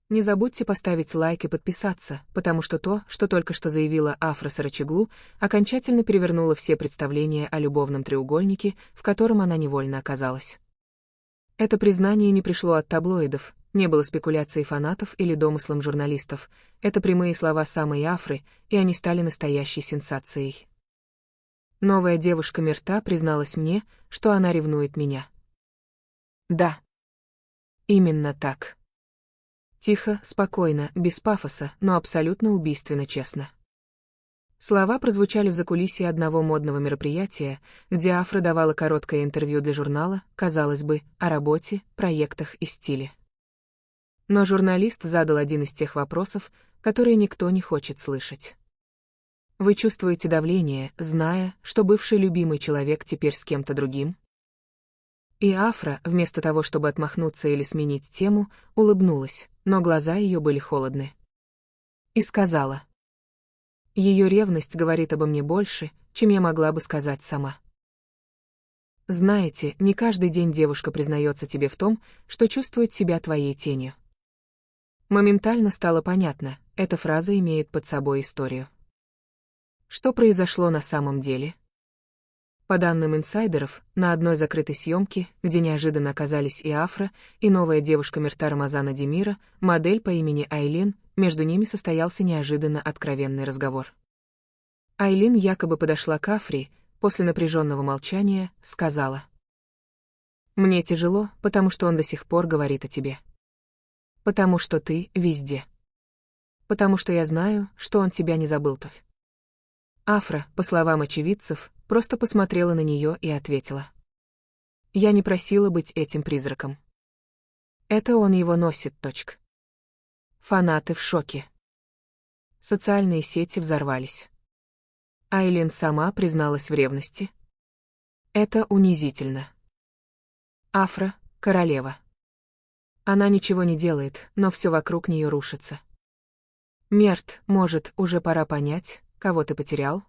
Не забудьте поставить лайк и подписаться, потому что то, что только что заявила Афра Сарачоглу, окончательно перевернуло все представления о любовном треугольнике, в котором она невольно оказалась. Это признание не пришло от таблоидов, не было спекуляцией фанатов или домыслом журналистов, это прямые слова самой Афры, и они стали настоящей сенсацией. Новая девушка Мирта призналась мне, что она ревнует меня. Да. Именно так. Тихо, спокойно, без пафоса, но абсолютно убийственно честно. Слова прозвучали в закулисье одного модного мероприятия, где Афра давала короткое интервью для журнала, казалось бы, о работе, проектах и стиле. Но журналист задал один из тех вопросов, которые никто не хочет слышать. Вы чувствуете давление, зная, что бывший любимый человек теперь с кем-то другим? И Афра, вместо того, чтобы отмахнуться или сменить тему, улыбнулась, но глаза ее были холодны. И сказала: ее ревность говорит обо мне больше, чем я могла бы сказать сама. Знаете, не каждый день девушка признается тебе в том, что чувствует себя твоей тенью. Моментально стало понятно, эта фраза имеет под собой историю. Что произошло на самом деле? По данным инсайдеров, на одной закрытой съемке, где неожиданно оказались и Афра, и новая девушка Мирта Рамазана Демира, модель по имени Айлин, между ними состоялся неожиданно откровенный разговор. Айлин якобы подошла к Афре, после напряженного молчания, сказала: «Мне тяжело, потому что он до сих пор говорит о тебе. Потому что ты везде. Потому что я знаю, что он тебя не забыл-то». Афра, по словам очевидцев, просто посмотрела на нее и ответила: «Я не просила быть этим призраком. Это он его носит. Точка». Фанаты в шоке. Социальные сети взорвались. Айлин сама призналась в ревности. Это унизительно. Афра — королева. Она ничего не делает, но все вокруг нее рушится. Мерт, может, уже пора понять, кого ты потерял?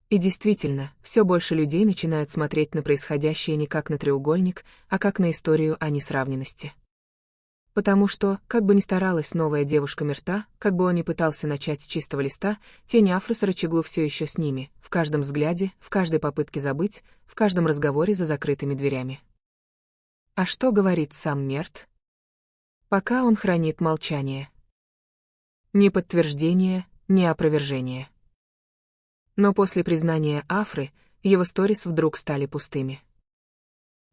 И действительно, все больше людей начинают смотреть на происходящее не как на треугольник, а как на историю о несравненности. Потому что, как бы ни старалась новая девушка Мирта, как бы он ни пытался начать с чистого листа, тень Афры Сарачоглу все еще с ними, в каждом взгляде, в каждой попытке забыть, в каждом разговоре за закрытыми дверями. А что говорит сам Мерт? Пока он хранит молчание. Ни подтверждения, ни опровержения. Но после признания Афры, его сторис вдруг стали пустыми.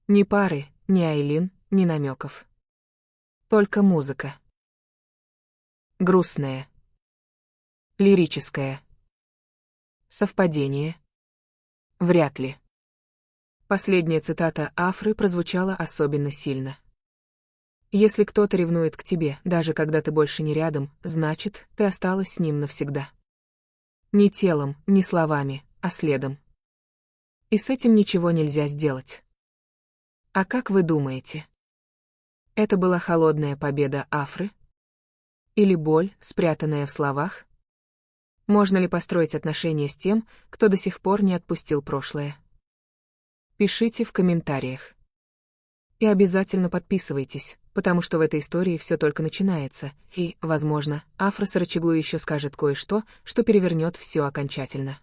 Ни пары, ни Айлин, ни намеков. Только музыка. Грустная. Лирическая. Совпадение? Вряд ли. Последняя цитата Афры прозвучала особенно сильно. Если кто-то ревнует к тебе, даже когда ты больше не рядом, значит, ты осталась с ним навсегда. Не телом, не словами, а следом. И с этим ничего нельзя сделать. А как вы думаете? Это была холодная победа Афры? Или боль, спрятанная в словах? Можно ли построить отношения с тем, кто до сих пор не отпустил прошлое? Пишите в комментариях. И обязательно подписывайтесь, потому что в этой истории все только начинается, и, возможно, Афра Сарачоглу еще скажет кое-что, что перевернет все окончательно.